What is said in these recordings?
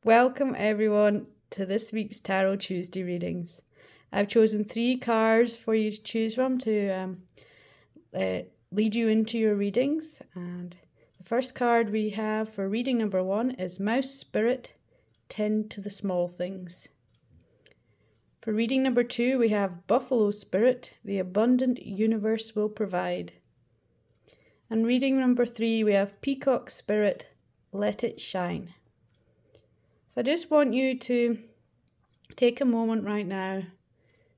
Welcome everyone to this week's Tarot Tuesday readings. I've chosen 3 cards for you to choose from to lead you into your readings. And the first card we have for reading number 1 is Mouse Spirit, Tend to the Small Things. For reading number 2 we have Buffalo Spirit, The Abundant Universe Will Provide. And reading number 3 we have Peacock Spirit, Let It Shine. So I just want you to take a moment right now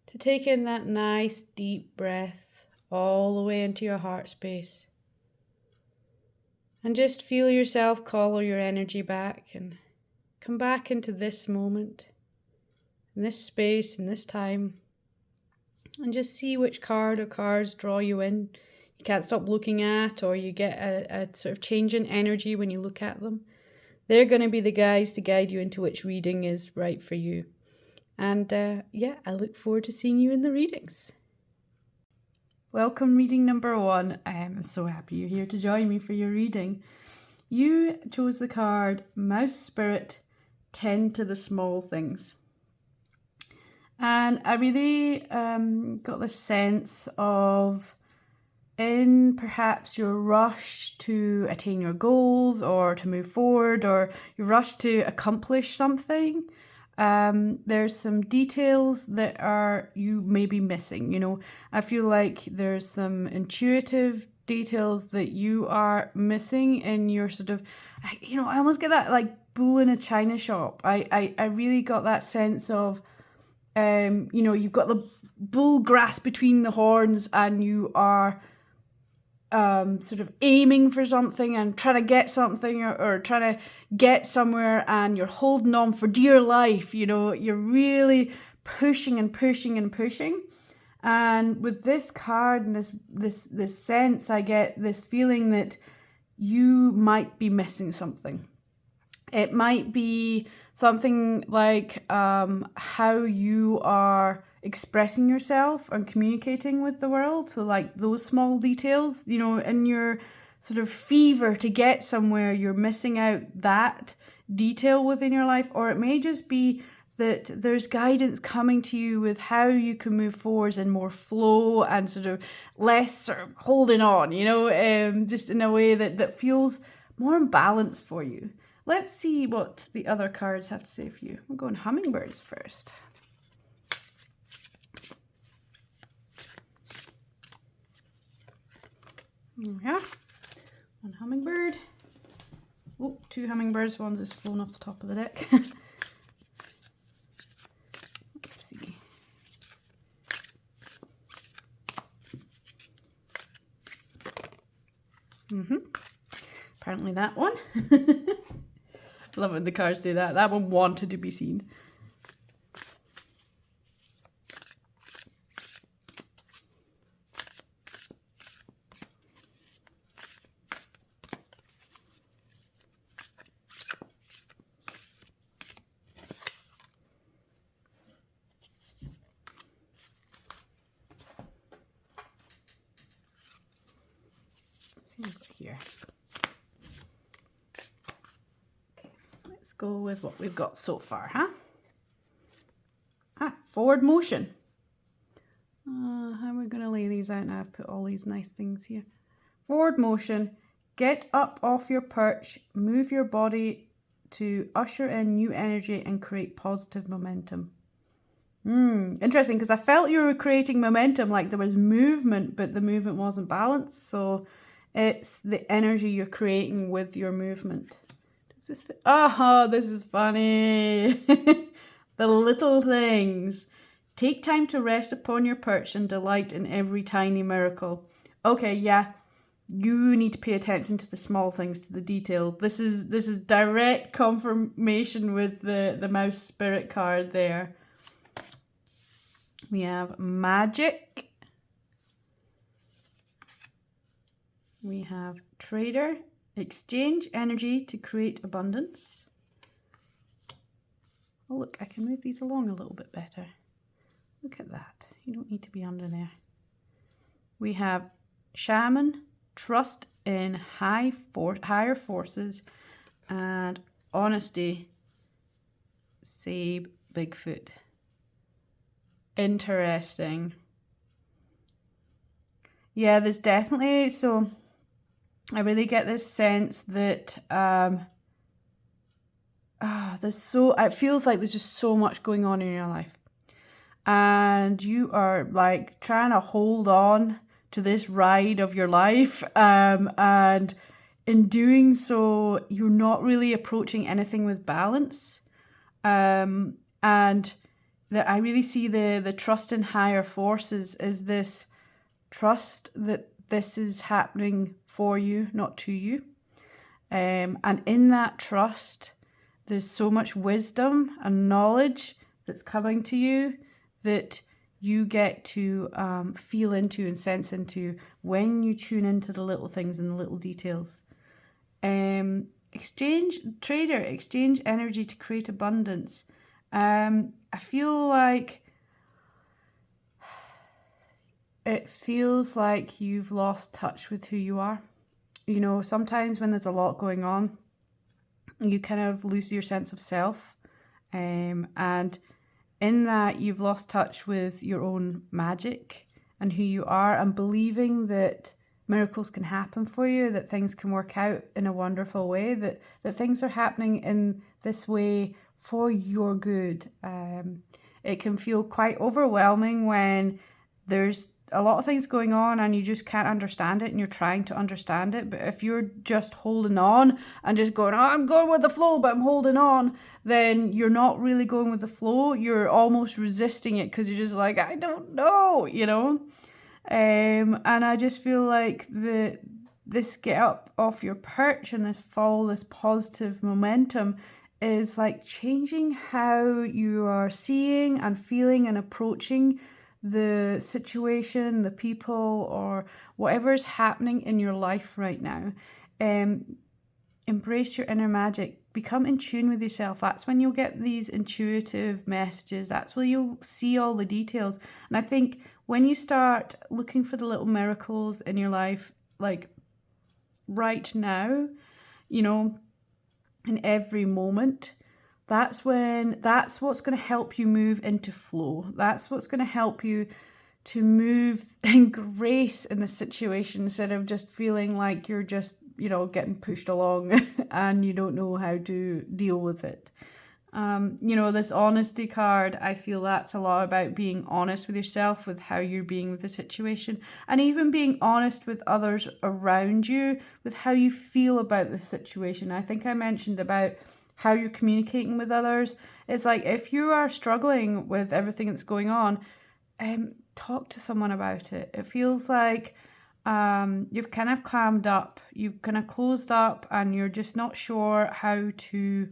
to take in that nice deep breath all the way into your heart space. And just feel yourself call your energy back and come back into this moment, in this space, in this time. And just see which card or cards draw you in. You can't stop looking at, or you get a sort of change in energy when you look at them. They're going to be the guides to guide you into which reading is right for you. And I look forward to seeing you in the readings. Welcome, reading number 1. I am so happy you're here to join me for your reading. You chose the card Mouse Spirit, Tend to the Small Things. And I really got the sense of, in perhaps your rush to attain your goals or to move forward, or your rush to accomplish something, there's some details that you may be missing. I feel like there's some intuitive details that you are missing in your sort of, I almost get that like bull in a china shop. I really got that sense of, you've got the bull grass between the horns and you are sort of aiming for something and trying to get something or trying to get somewhere, and you're holding on for dear life. You're really pushing and pushing and pushing. And with this card and this sense, I get this feeling that you might be missing something. It might be something like how you are expressing yourself and communicating with the world. So like those small details, in your sort of fever to get somewhere, you're missing out that detail within your life. Or it may just be that there's guidance coming to you with how you can move forwards in more flow and sort of less sort of holding on, just in a way that feels more in balance for you. Let's see what the other cards have to say for you. We're going hummingbirds first. Yeah, 1 hummingbird. Oh, 2 hummingbirds. One's just flown off the top of the deck. Let's see. Apparently that one. Love when the cards do that. That one wanted to be seen. Here. Okay, let's go with what we've got so far, huh? Forward motion. How are we going to lay these out now? I've put all these nice things here. Forward motion. Get up off your perch. Move your body to usher in new energy and create positive momentum. Interesting, because I felt you were creating momentum, like there was movement, but the movement wasn't balanced. So it's the energy you're creating with your movement. This is funny. The little things. Take time to rest upon your perch and delight in every tiny miracle. Okay, yeah. You need to pay attention to the small things, to the detail. This is direct confirmation with the Mouse Spirit card there. We have Magic. We have Trader. Exchange energy to create abundance. Oh look, I can move these along a little bit better. Look at that. You don't need to be under there. We have Shaman. Trust in higher forces and honesty say Bigfoot. Interesting. Yeah, there's definitely, so I really get this sense that it feels like there's just so much going on in your life. And you are like trying to hold on to this ride of your life. And in doing so, you're not really approaching anything with balance. And that I really see the trust in higher forces is this trust that this is happening for you, not to you. And in that trust, there's so much wisdom and knowledge that's coming to you that you get to feel into and sense into when you tune into the little things and the little details. Exchange energy to create abundance. I feel like it feels like you've lost touch with who you are. You know, sometimes when there's a lot going on, you kind of lose your sense of self. And in that, you've lost touch with your own magic and who you are, and believing that miracles can happen for you, that things can work out in a wonderful way, that things are happening in this way for your good. It can feel quite overwhelming when there's a lot of things going on and you just can't understand it and you're trying to understand it. But if you're just holding on and just going, oh, I'm going with the flow, but I'm holding on, then you're not really going with the flow. You're almost resisting it because you're just like, I don't know, you know? And I just feel like this get up off your perch and this follow this positive momentum is like changing how you are seeing and feeling and approaching the situation, the people, or whatever is happening in your life right now. Embrace your inner magic. Become in tune with yourself. That's when you'll get these intuitive messages. That's where you'll see all the details. And I think when you start looking for the little miracles in your life, like right now, you know, in every moment, that's what's going to help you move into flow. That's what's going to help you to move in grace in the situation instead of just feeling like you're just, you know, getting pushed along and you don't know how to deal with it. You know, this honesty card, I feel that's a lot about being honest with yourself, with how you're being with the situation, and even being honest with others around you, with how you feel about the situation. I think I mentioned about how you're communicating with others. It's like if you are struggling with everything that's going on, talk to someone about it. It feels like you've kind of clammed up, you've kind of closed up, and you're just not sure how to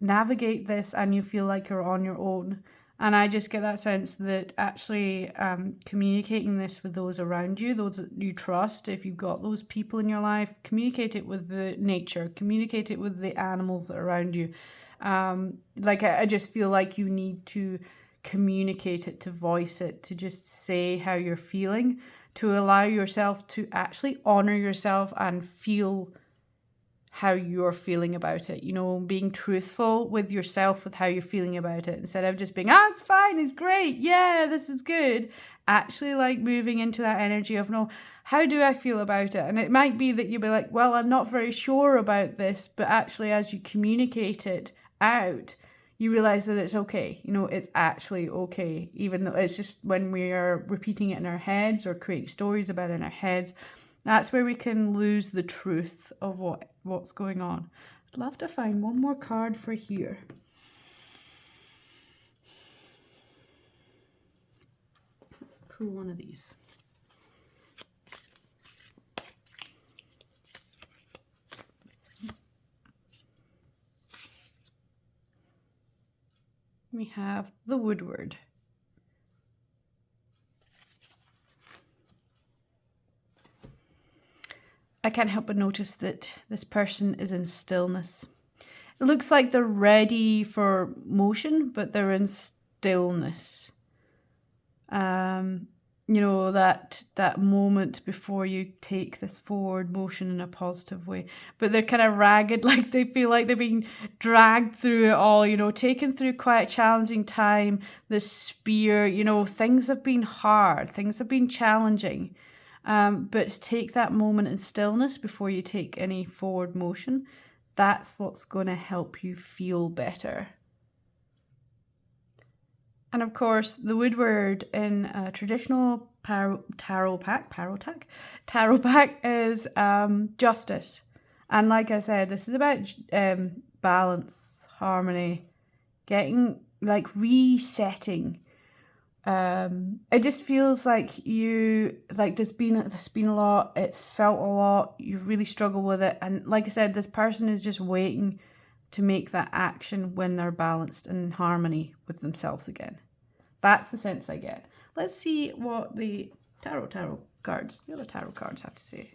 navigate this, and you feel like you're on your own. And I just get that sense that actually communicating this with those around you, those that you trust, if you've got those people in your life, communicate it with the nature, communicate it with the animals that are around you. I just feel like you need to communicate it, to voice it, to just say how you're feeling, to allow yourself to actually honor yourself and feel how you're feeling about it, you know, being truthful with yourself with how you're feeling about it, instead of just being, it's fine, it's great, yeah, this is good. Actually, like, moving into that energy of, no, how do I feel about it? And it might be that you'll be like, well, I'm not very sure about this, but actually as you communicate it out, you realize that it's okay. You know, it's actually okay, even though it's just when we are repeating it in our heads or creating stories about it in our heads, that's where we can lose the truth of what's going on. I'd love to find one more card for here. Let's pull one of these. We have the Woodward. I can't help but notice that this person is in stillness. It looks like they're ready for motion, but they're in stillness. that moment before you take this forward motion in a positive way. But they're kind of ragged, like they feel like they're being dragged through it all, taken through quite a challenging time. The spear, things have been hard, things have been challenging. But take that moment in stillness before you take any forward motion. That's what's going to help you feel better. And of course, the wood word in a traditional tarot pack is justice. And like I said, this is about balance, harmony, getting, resetting. It just feels like there's been a lot, it's felt a lot, you really struggle with it. And like I said, this person is just waiting to make that action when they're balanced and in harmony with themselves again. That's the sense I get. Let's see what the the other tarot cards have to say.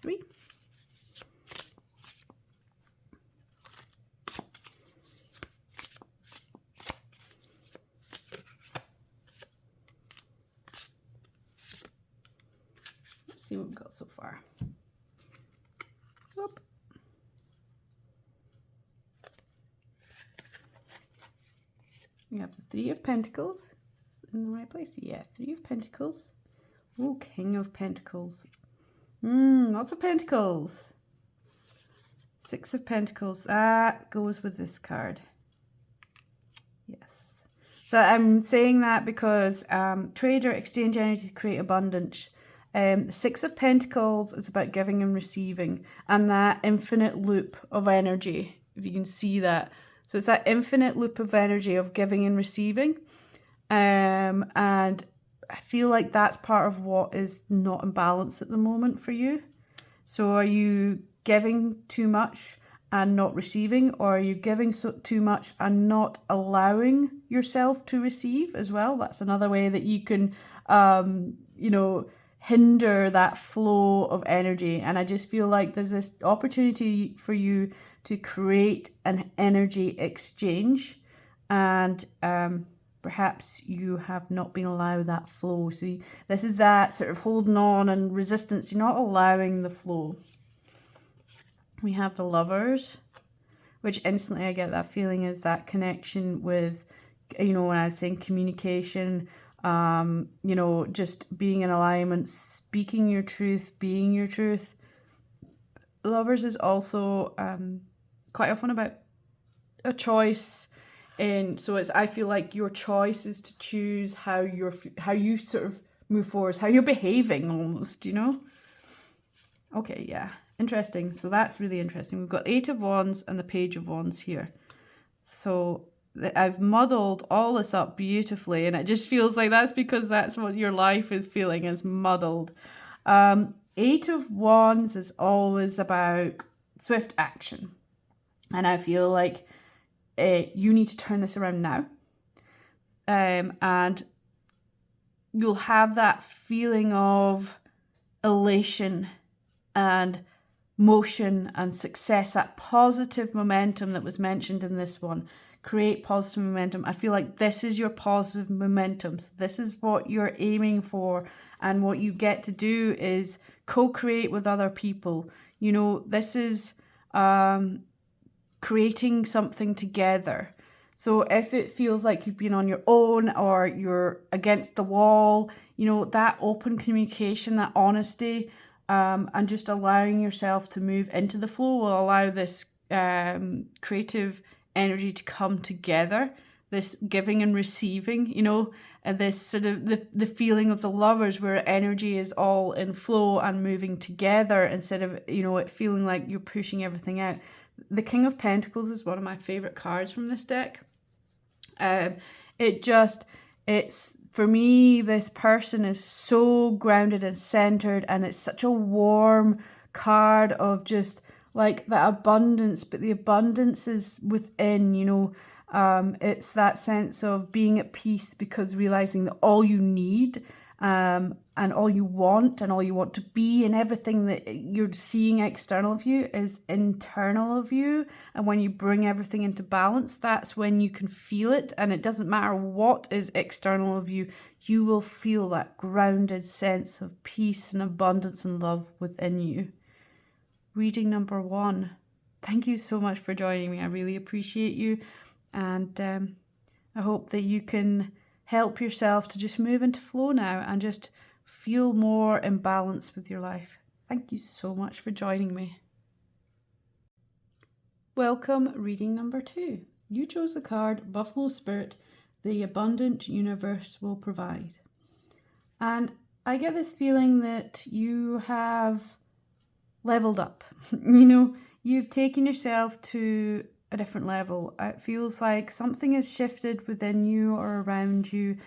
Three. See what we've got so far. Whoop. We have the Three of Pentacles. Is this in the right place? Yeah, Three of Pentacles. Oh, King of Pentacles. Lots of Pentacles. Six of Pentacles. That goes with this card. Yes. So I'm saying that because trade or exchange energy to create abundance. The Six of Pentacles is about giving and receiving, and that infinite loop of energy, if you can see that. So it's that infinite loop of energy of giving and receiving. And I feel like that's part of what is not in balance at the moment for you. So are you giving too much and not receiving, or are you giving too much and not allowing yourself to receive as well? That's another way that you can, hinder that flow of energy. And I just feel like there's this opportunity for you to create an energy exchange, and perhaps you have not been allowed that flow. So this is that sort of holding on and resistance. You're not allowing the flow. We have the Lovers, which instantly I get that feeling is that connection with, when I was saying communication, just being in alignment, speaking your truth, being your truth. Lovers is also quite often about a choice. And so I feel like your choice is to choose how you sort of move forward, how you're behaving almost, Okay, yeah. Interesting. So that's really interesting. We've got Eight of Wands and the Page of Wands here. So I've muddled all this up beautifully, and it just feels like that's because that's what your life is feeling, is muddled. Eight of Wands is always about swift action. And I feel like you need to turn this around now. And you'll have that feeling of elation and motion and success, that positive momentum that was mentioned in this one. Create positive momentum. I feel like this is your positive momentum. So this is what you're aiming for, and what you get to do is co-create with other people. This is creating something together. So if it feels like you've been on your own or you're against the wall, that open communication, that honesty, and just allowing yourself to move into the flow will allow this creative energy to come together, this giving and receiving, and this sort of the feeling of the Lovers, where energy is all in flow and moving together instead of, it feeling like you're pushing everything out. The King of Pentacles is one of my favorite cards from this deck. It's for me, this person is so grounded and centered, and it's such a warm card of just like that abundance, but the abundance is within, it's that sense of being at peace because realizing that all you need and all you want to be, and everything that you're seeing external of you is internal of you. And when you bring everything into balance, that's when you can feel it. And it doesn't matter what is external of you, you will feel that grounded sense of peace and abundance and love within you. Reading number 1. Thank you so much for joining me. I really appreciate you. And I hope that you can help yourself to just move into flow now and just feel more in balance with your life. Thank you so much for joining me. Welcome, reading number 2. You chose the card Buffalo Spirit, the abundant universe will provide. And I get this feeling that you have leveled up. You've taken yourself to a different level. It feels like something has shifted within you or around you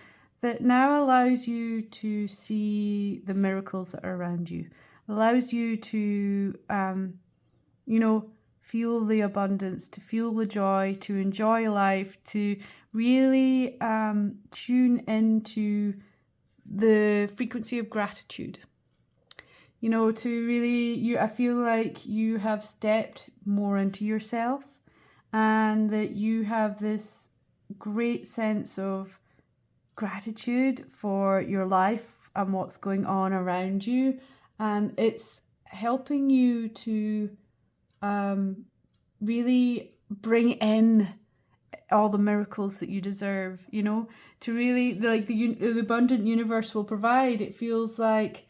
that now allows you to see the miracles that are around you, allows you to feel the abundance, to feel the joy, to enjoy life, to really tune into the frequency of gratitude. I feel like you have stepped more into yourself, and that you have this great sense of gratitude for your life and what's going on around you. And it's helping you to really bring in all the miracles that you deserve, to really, like the abundant universe will provide. It feels like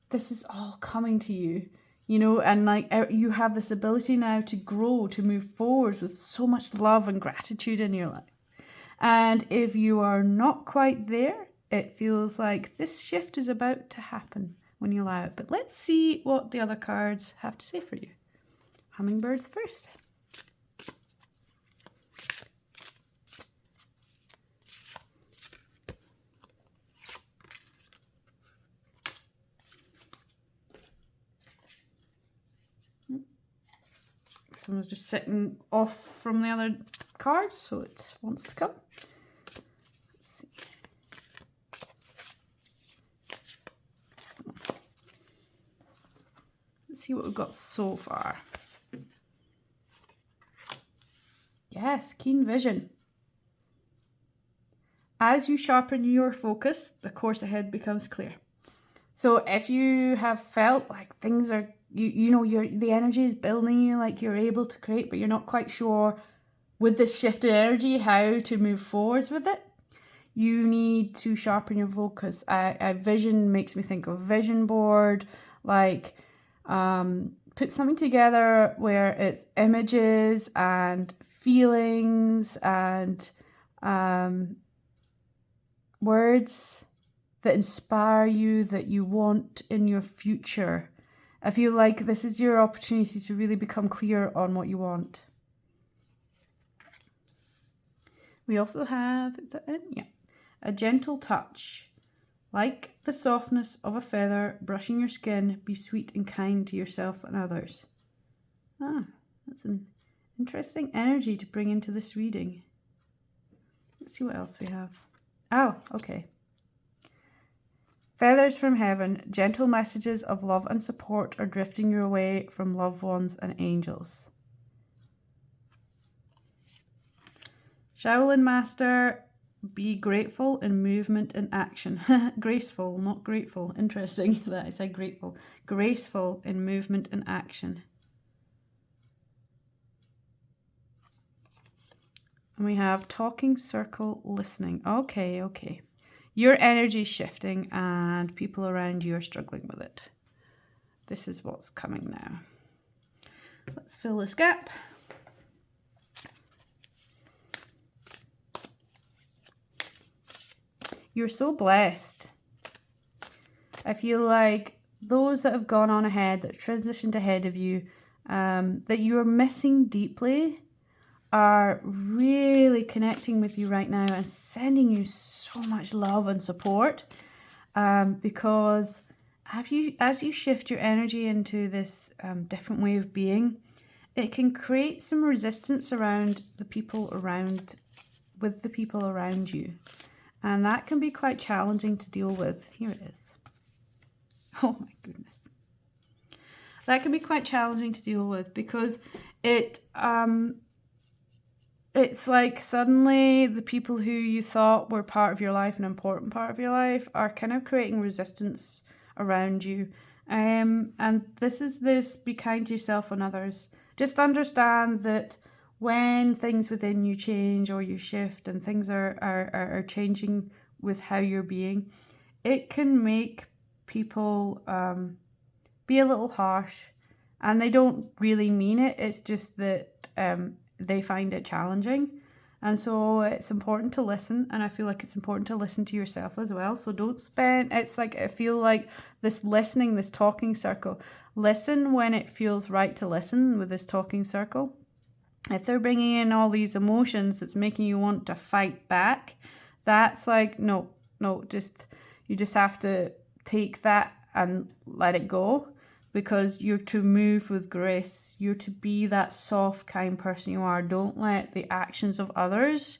this is all coming to you. And like you have this ability now to grow, to move forward with so much love and gratitude in your life. And if you are not quite there, it feels like this shift is about to happen when you allow it. But let's see what the other cards have to say for you. Hummingbirds first. Someone's just sitting off from the other cards, so it wants to come. Let's see what we've got so far. Yes, keen vision. As you sharpen your focus, the course ahead becomes clear. So if you have felt like things are, the energy is building you, like you're able to create, but you're not quite sure with this shifted energy how to move forwards with it, you need to sharpen your focus. Vision makes me think of vision board, like put something together where it's images and feelings and words that inspire you, that you want in your future. I feel like this is your opportunity to really become clear on what you want. We also have a gentle touch. Like the softness of a feather brushing your skin, be sweet and kind to yourself and others. That's an interesting energy to bring into this reading. Let's see what else we have. Oh, okay. Feathers from heaven, gentle messages of love and support are drifting your way from loved ones and angels. Shaolin Master, be grateful in movement and action. Graceful, not grateful. Interesting that I said grateful. Graceful in movement and action. And we have talking circle listening. Okay. Your energy is shifting and people around you are struggling with it. This is what's coming now. Let's fill this gap. You're so blessed. I feel like those that have gone on ahead, that transitioned ahead of you, that you are missing deeply, are really connecting with you right now and sending you so much love and support, because as you shift your energy into this different way of being, it can create some resistance around the people around you. And that can be quite challenging to deal with. Here it is. Oh my goodness. That can be quite challenging to deal with because it's like suddenly the people who you thought were part of your life, an important part of your life, are kind of creating resistance around you. And this is this: be kind to yourself and others. Just understand that when things within you change or you shift and things are changing with how you're being, it can make people be a little harsh, and they don't really mean it. It's just that they find it challenging. And so it's important to listen, and I feel like it's important to listen to yourself as well. So don't spend, it's like, I feel like this listening, this talking circle, listen when it feels right to listen with this talking circle. If they're bringing in all these emotions that's making you want to fight back, that's like, no, you just have to take that and let it go, because you're to move with grace. You're to be that soft, kind person you are. Don't let the actions of others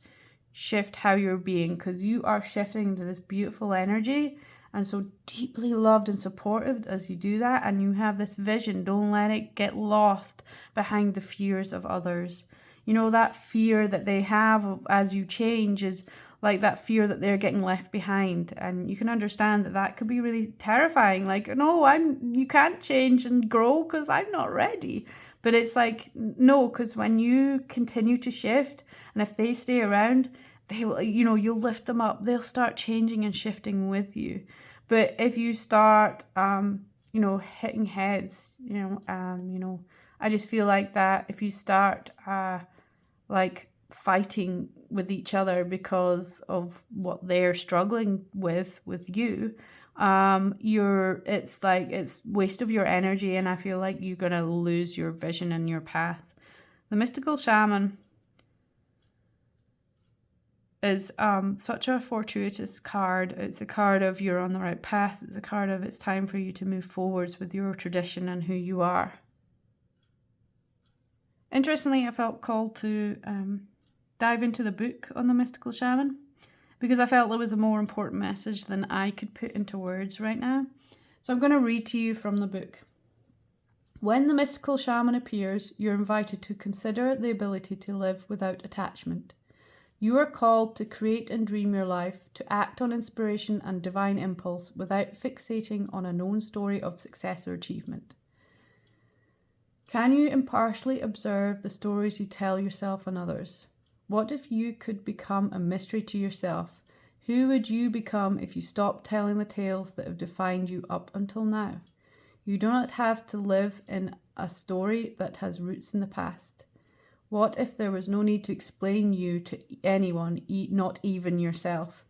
shift how you're being, because you are shifting to this beautiful energy and so deeply loved and supported as you do that. And you have this vision. Don't let it get lost behind the fears of others. You know, that fear that they have as you change is like that fear that they're getting left behind. And you can understand that that could be really terrifying. Like, no, you can't change and grow because I'm not ready. But it's like, no, because when you continue to shift, and if they stay around, they will, you'll lift them up. They'll start changing and shifting with you. But if you start, hitting heads, I just feel like that if you start, fighting with each other because of what they're struggling with you, it's waste of your energy, and I feel like you're gonna lose your vision and your path. The mystical shaman is such a fortuitous card. It's a card of you're on the right path. It's a card of it's time for you to move forwards with your tradition and who you are. Interestingly, I felt called to dive into the book on the mystical shaman, because I felt there was a more important message than I could put into words right now. So I'm going to read to you from the book. When the mystical shaman appears, you're invited to consider the ability to live without attachment. You are called to create and dream your life, to act on inspiration and divine impulse without fixating on a known story of success or achievement. Can you impartially observe the stories you tell yourself and others? What if you could become a mystery to yourself? Who would you become if you stopped telling the tales that have defined you up until now? You do not have to live in a story that has roots in the past. What if there was no need to explain you to anyone, not even yourself?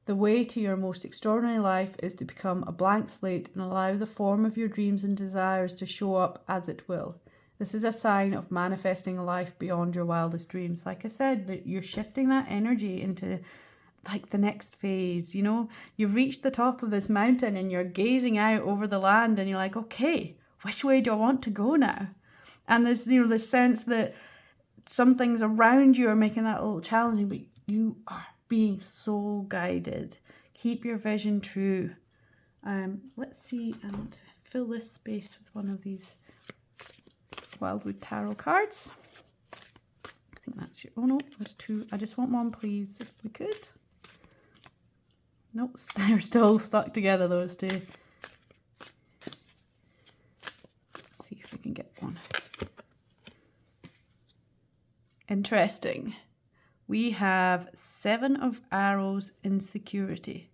The way to your most extraordinary life is to become a blank slate and allow the form of your dreams and desires to show up as it will. This is a sign of manifesting a life beyond your wildest dreams. Like I said, that you're shifting that energy into like the next phase. You've reached the top of this mountain and you're gazing out over the land and you're like, okay, which way do I want to go now? And there's, this sense that some things around you are making that a little challenging, but you are being so guided. Keep your vision true. Let's see, I want to fill this space with one of these Wildwood Tarot cards. I think that's oh no, there's two. I just want one, please, if we could. Nope, they're still stuck together, those two. Let's see if we can get one. Interesting. We have 7 of Arrows, insecurity.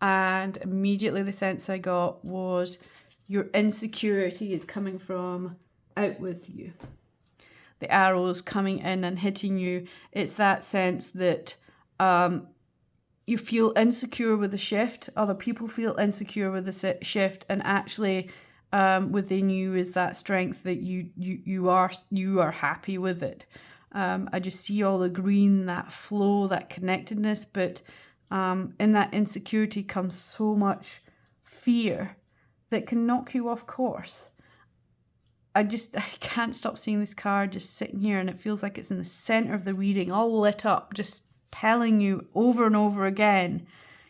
And immediately the sense I got was your insecurity is coming from out with you. The arrows coming in and hitting you. It's that sense that you feel insecure with the shift. Other people feel insecure with the shift, and actually within you is that strength that you are happy with it. I just see all the green, that flow, that connectedness, but in that insecurity comes so much fear that can knock you off course. I can't stop seeing this card just sitting here, and it feels like it's in the center of the reading, all lit up, just telling you over and over again,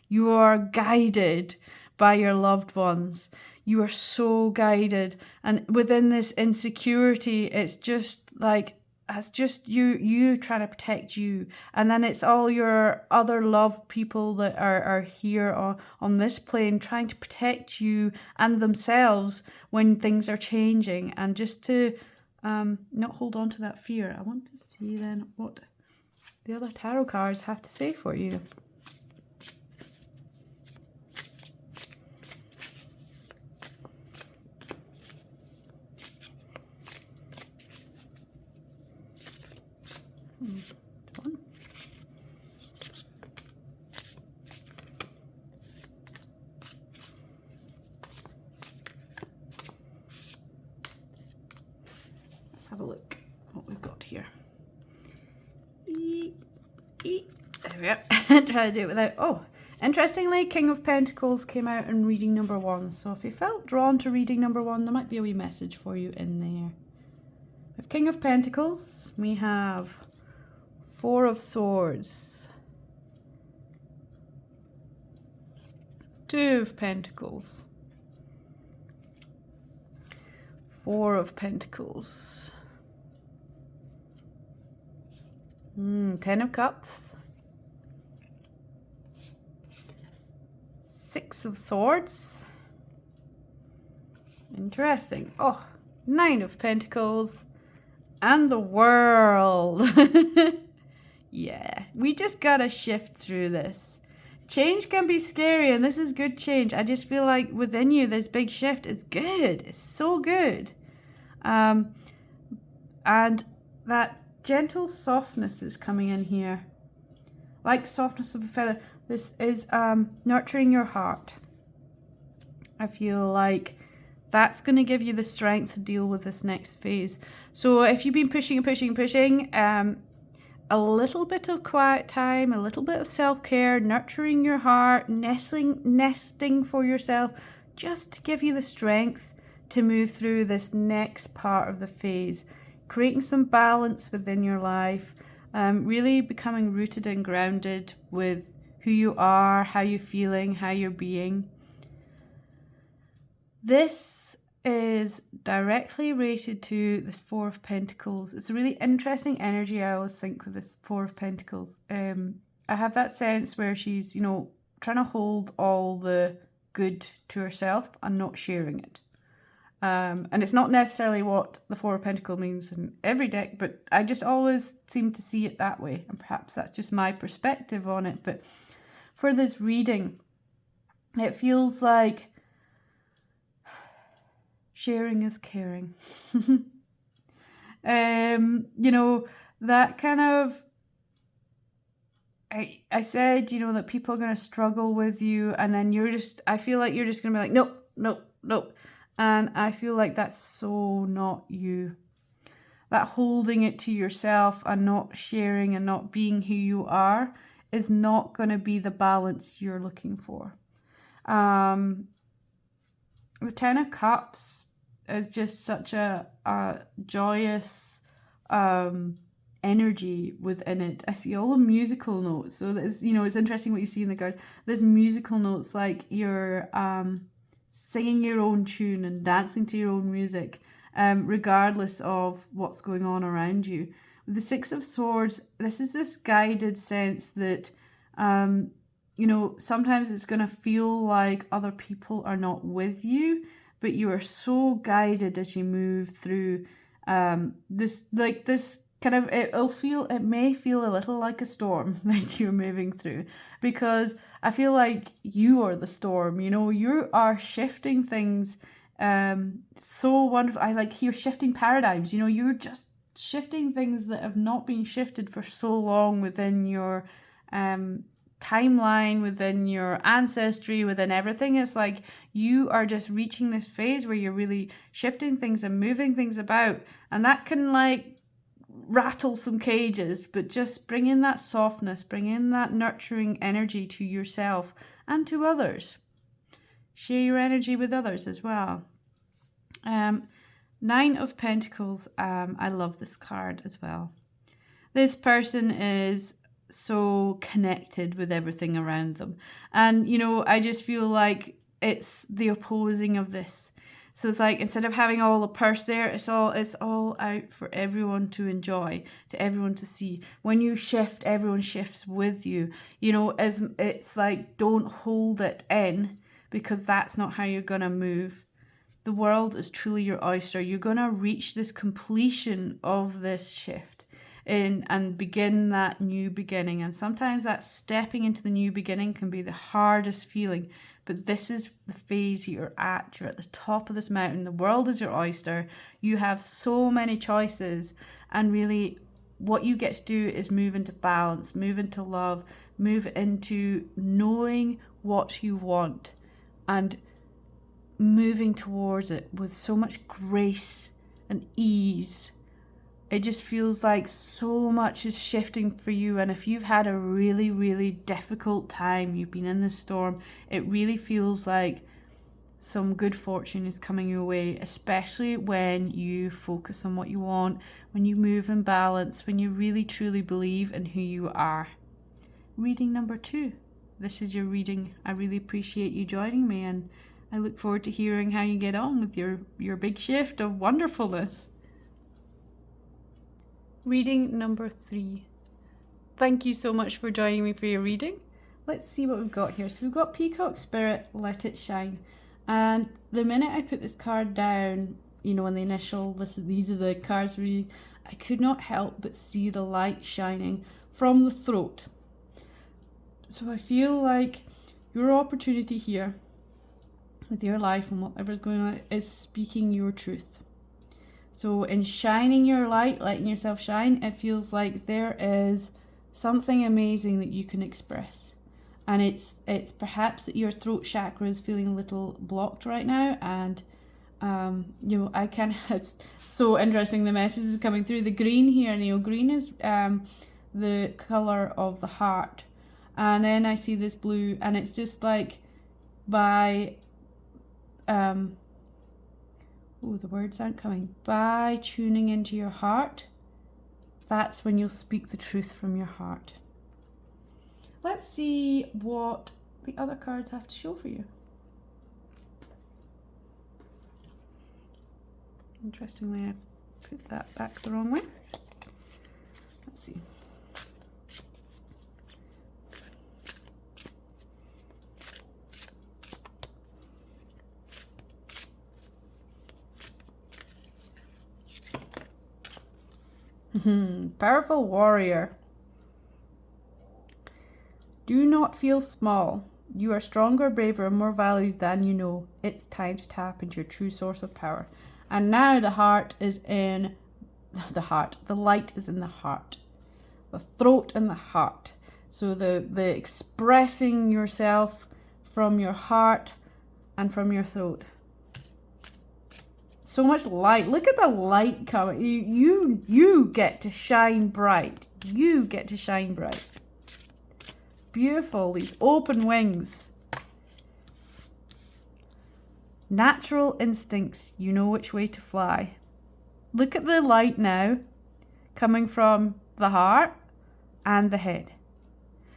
you are guided by your loved ones. You are so guided. And within this insecurity, it's just like, it's just you trying to protect you. And then it's all your other loved people that are here on this plane trying to protect you and themselves when things are changing. And just to not hold on to that fear. I want to see then what the other tarot cards have to say for you. One. Let's have a look what we've got here. There we are. Try to do it without. Oh, interestingly, King of Pentacles came out in reading number 1. So if you felt drawn to reading number 1, there might be a wee message for you in there. With King of Pentacles, we have 4 of Swords, 2 of Pentacles, 4 of Pentacles, 10 of Cups, 6 of Swords. Interesting. Oh, 9 of Pentacles and the World. Yeah, we just gotta shift through this. Change can be scary, and this is good change. I just feel like within you, this big shift is good. It's so good. And that gentle softness is coming in here. Like softness of a feather. This is nurturing your heart. I feel like that's going to give you the strength to deal with this next phase. So if you've been pushing, a little bit of quiet time, a little bit of self-care, nurturing your heart, nesting for yourself, just to give you the strength to move through this next part of the phase, creating some balance within your life, really becoming rooted and grounded with who you are, how you're feeling, how you're being. This is directly related to this 4 of Pentacles. It's a really interesting energy, I always think, with this 4 of Pentacles. I have that sense where she's, trying to hold all the good to herself and not sharing it. And it's not necessarily what the 4 of Pentacles means in every deck, but I just always seem to see it that way. And perhaps that's just my perspective on it. But for this reading, it feels like sharing is caring. That kind of, I said, that people are going to struggle with you, and then I feel like you're just going to be like, nope. And I feel like that's so not you. That holding it to yourself and not sharing and not being who you are is not going to be the balance you're looking for. The 10 of Cups is just such a joyous energy within it. I see all the musical notes. So it's, it's interesting what you see in the card. There's musical notes like you're singing your own tune and dancing to your own music, regardless of what's going on around you. With the 6 of Swords, this is this guided sense that, sometimes it's going to feel like other people are not with you, but you are so guided as you move through this kind of, it may feel a little like a storm that you're moving through, because I feel like you are the storm. You are shifting things so wonderful. I like you're shifting paradigms. You're just shifting things that have not been shifted for so long within your timeline, within your ancestry, within everything. It's like you are just reaching this phase where you're really shifting things and moving things about, and that can rattle some cages, but just bring in that softness, bring in that nurturing energy to yourself and to others. Share your energy with others as well. 9 of Pentacles, I love this card as well. This person is so connected with everything around them. And, I just feel like it's the opposing of this. So it's like, instead of having all the purse there, it's all out for everyone to enjoy, to everyone to see. When you shift, everyone shifts with you. It's like, don't hold it in, because that's not how you're going to move. The world is truly your oyster. You're going to reach this completion of this shift and begin that new beginning. And sometimes that stepping into the new beginning can be the hardest feeling. But this is the phase you're at. You're at the top of this mountain. The world is your oyster. You have so many choices. And really, what you get to do is move into balance, move into love, move into knowing what you want and moving towards it with so much grace and ease. It just feels like so much is shifting for you. And if you've had a really, really difficult time, you've been in the storm, it really feels like some good fortune is coming your way, especially when you focus on what you want, when you move in balance, when you really, truly believe in who you are. Reading number 2. This is your reading. I really appreciate you joining me, and I look forward to hearing how you get on with your big shift of wonderfulness. Reading number 3. Thank you so much for joining me for your reading. Let's see what we've got here. So we've got Peacock Spirit, Let It Shine. And the minute I put this card down, in the initial list, these are the cards reading, I could not help but see the light shining from the throat. So I feel like your opportunity here with your life and whatever's going on is speaking your truth. So in shining your light, letting yourself shine, it feels like there is something amazing that you can express. And it's perhaps that your throat chakra is feeling a little blocked right now. And, I can it's so interesting. The message is coming through. The green here, green is the color of the heart. And then I see this blue, and it's just like by the words aren't coming. By tuning into your heart, that's when you'll speak the truth from your heart. Let's see what the other cards have to show for you. Interestingly, I put that back the wrong way. Let's see. Powerful warrior. Do not feel small. You are stronger, braver, and more valued than you know. It's time to tap into your true source of power. And now the heart is in the heart. The light is in the heart. The throat and the heart. So the expressing yourself from your heart and from your throat. So much light. Look at the light coming. You get to shine bright. You get to shine bright. Beautiful. These open wings. Natural instincts. You know which way to fly. Look at the light now coming from the heart and the head.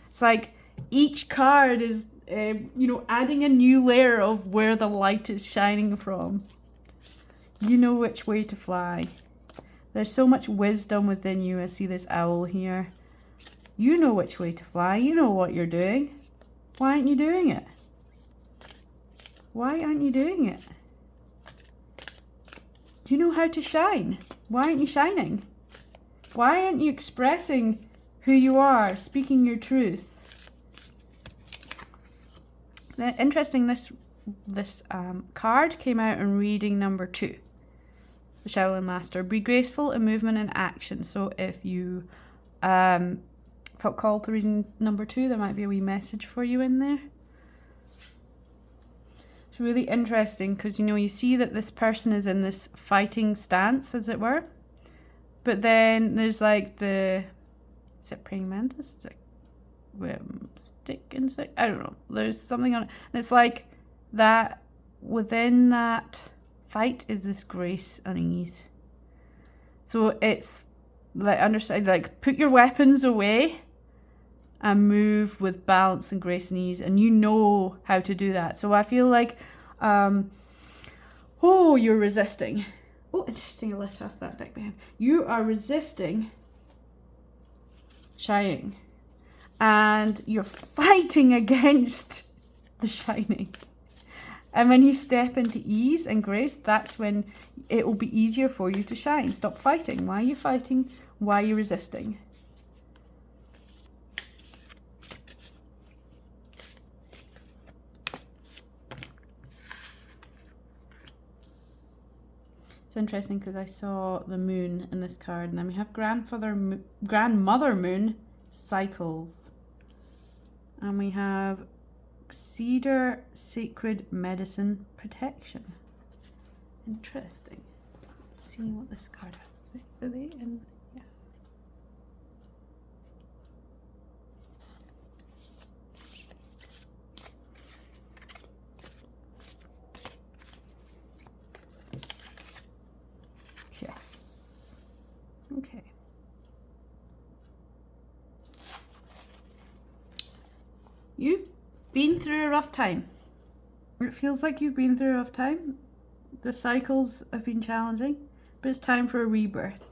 It's like each card is, adding a new layer of where the light is shining from. You know which way to fly. There's so much wisdom within you. I see this owl here. You know which way to fly. You know what you're doing. Why aren't you doing it? Why aren't you doing it? Do you know how to shine? Why aren't you shining? Why aren't you expressing who you are, speaking your truth? Interesting, this card came out in reading number 2. The Shaolin Master. Be graceful in movement and action. So if you felt called to reading number 2, there might be a wee message for you in there. It's really interesting because, you see that this person is in this fighting stance, as it were. But then there's like is it praying mantis? Is it stick insect? I don't know. There's something on it. And it's like that within that fight is this grace and ease. So it's like, understand, like, put your weapons away and move with balance and grace and ease, and you know how to do that. So I feel like, you're resisting. Oh, interesting, I left half that deck behind. You are resisting shining, and you're fighting against the shining. And when you step into ease and grace, that's when it will be easier for you to shine. Stop fighting. Why are you fighting? Why are you resisting? It's interesting because I saw the moon in this card, and then we have grandmother moon cycles, and we have cedar sacred medicine protection. Interesting. Let's see what this card has to say. Are they in? Yeah. Yes. Okay. You've been through a rough time. It feels like you've been through a rough time. The cycles have been challenging, but it's time for a rebirth.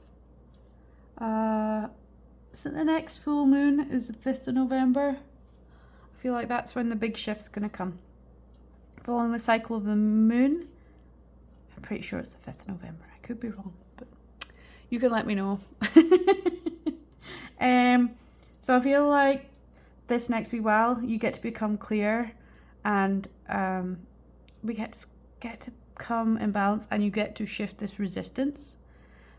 So the next full moon is the 5th of November. I feel like that's when the big shift's going to come. Following the cycle of the moon, I'm pretty sure it's the 5th of November. I could be wrong, but you can let me know. So I feel like this next wee while you get to become clear, and we get to come in balance, and you get to shift this resistance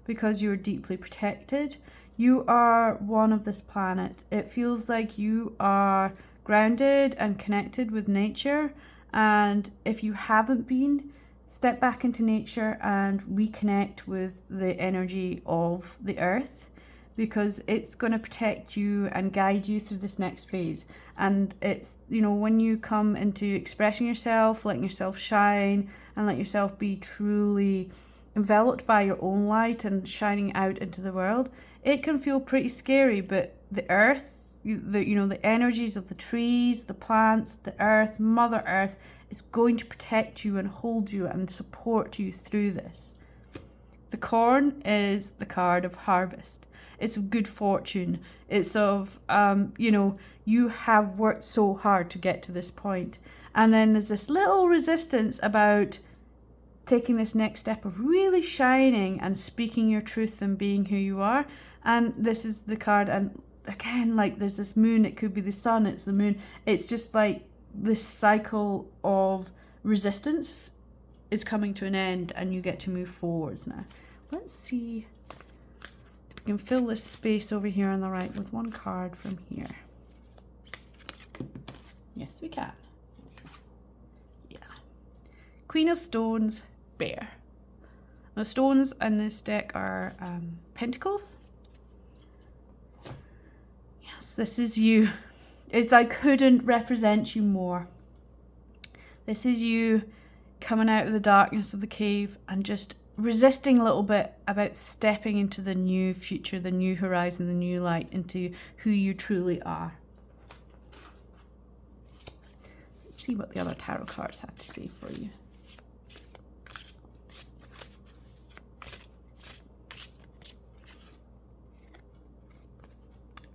because you're deeply protected. You are one of this planet. It feels like you are grounded and connected with nature, and if you haven't been, step back into nature and reconnect with the energy of the earth, because it's going to protect you and guide you through this next phase. And it's, when you come into expressing yourself, letting yourself shine, and let yourself be truly enveloped by your own light and shining out into the world, it can feel pretty scary. But the earth, the energies of the trees, the plants, the earth, Mother Earth, is going to protect you and hold you and support you through this. The corn is the card of harvest. It's of good fortune. It's of, you have worked so hard to get to this point. And then there's this little resistance about taking this next step of really shining and speaking your truth and being who you are. And this is the card. And again, like, there's this moon. It could be the sun. It's the moon. It's just like this cycle of resistance is coming to an end, and you get to move forwards now. Let's see. We can fill this space over here on the right with one card from here. Yes, we can. Yeah. Queen of Stones, Bear. Now, stones in this deck are pentacles. Yes, this is you. I couldn't represent you more. This is you coming out of the darkness of the cave and just resisting a little bit about stepping into the new future, the new horizon, the new light, into who you truly are. Let's see what the other tarot cards have to say for you.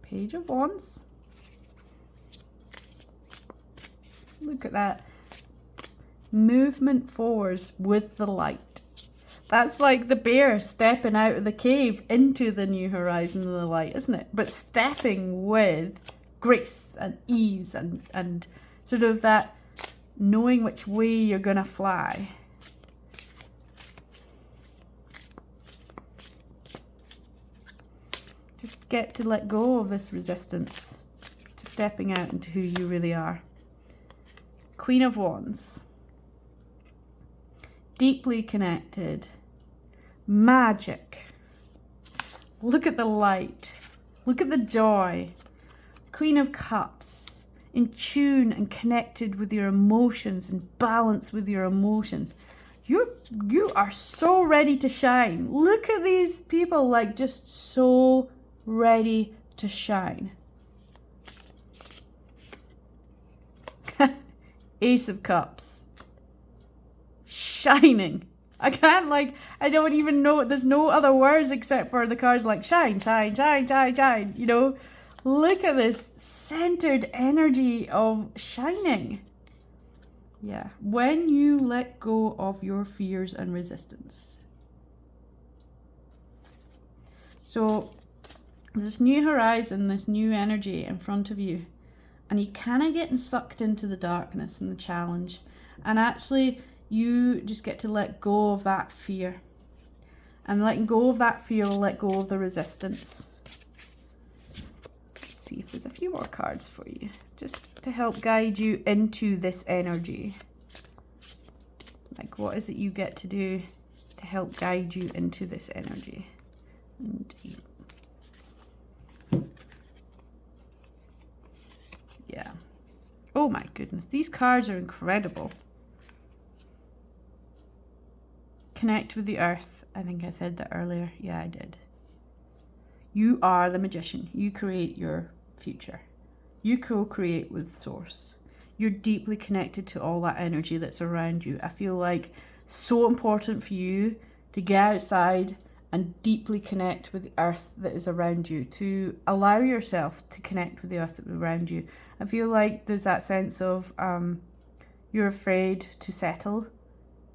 Page of Wands. Look at that. Movement forwards with the light. That's like the bear stepping out of the cave into the new horizon of the light, isn't it? But stepping with grace and ease and sort of that knowing which way you're going to fly. Just get to let go of this resistance to stepping out into who you really are. Queen of Wands. Deeply connected. Magic. Look at the light. Look at the joy. Queen of Cups. In tune and connected with your emotions and balanced with your emotions. You are so ready to shine. Look at these people, like, just so ready to shine. Ace of Cups. Shining. I can't, like, I don't even know, there's no other words except for the cards like shine, shine, shine, shine, shine, you know. Look at this centered energy of shining. Yeah, when you let go of your fears and resistance. So this new horizon, this new energy in front of you, and you kind of getting sucked into the darkness and the challenge, and actually you just get to let go of that fear, and letting go of that fear will let go of the resistance. Let's see if there's a few more cards for you, just to help guide you into this energy. Like, what is it you get to do to help guide you into this energy? Indeed. Yeah. Oh my goodness, these cards are incredible. Connect with the earth. I think I said that earlier. Yeah, I did. You are the magician. You create your future. You co-create with Source. You're deeply connected to all that energy that's around you. I feel like so important for you to get outside and deeply connect with the earth that is around you, to allow yourself to connect with the earth that is around you. I feel like there's that sense of you're afraid to settle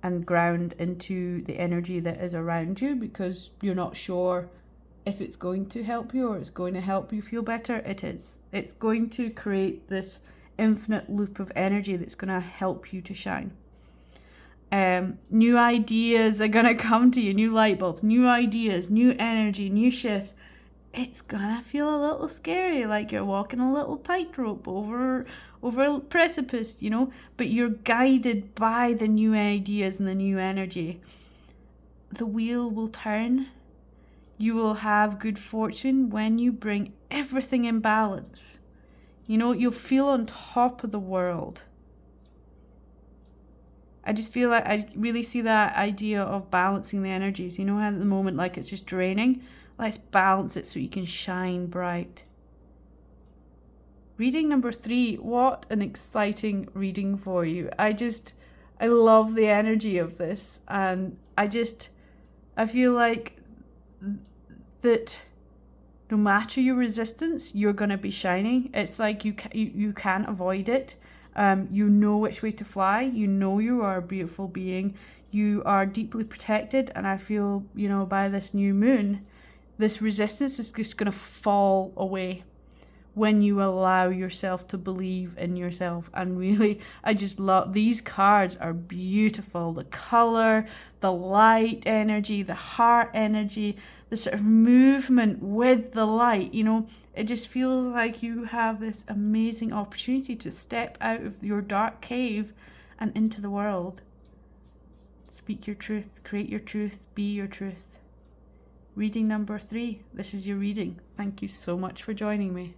and ground into the energy that is around you because you're not sure if it's going to help you or it's going to help you feel better. It is. It's going to create this infinite loop of energy that's going to help you to shine. New ideas are going to come to you, new light bulbs, new ideas, new energy, new shifts. It's going to feel a little scary, like you're walking a little tightrope over a precipice, you know, but you're guided by the new ideas and the new energy. The wheel will turn. You will have good fortune when you bring everything in balance. You know, you'll feel on top of the world. I just feel like I really see that idea of balancing the energies. You know how at the moment, like, it's just draining? Let's balance it so you can shine bright. Reading number 3, what an exciting reading for you. I love the energy of this, and I feel like that no matter your resistance, you're going to be shining. It's like you can't avoid it. You know which way to fly. You know you are a beautiful being. You are deeply protected, and I feel, you know, by this new moon, this resistance is just going to fall away when you allow yourself to believe in yourself. And really, I just love, these cards are beautiful. The color, the light energy, the heart energy, the sort of movement with the light, you know, it just feels like you have this amazing opportunity to step out of your dark cave and into the world. Speak your truth, create your truth, be your truth. Reading number 3, this is your reading. Thank you so much for joining me.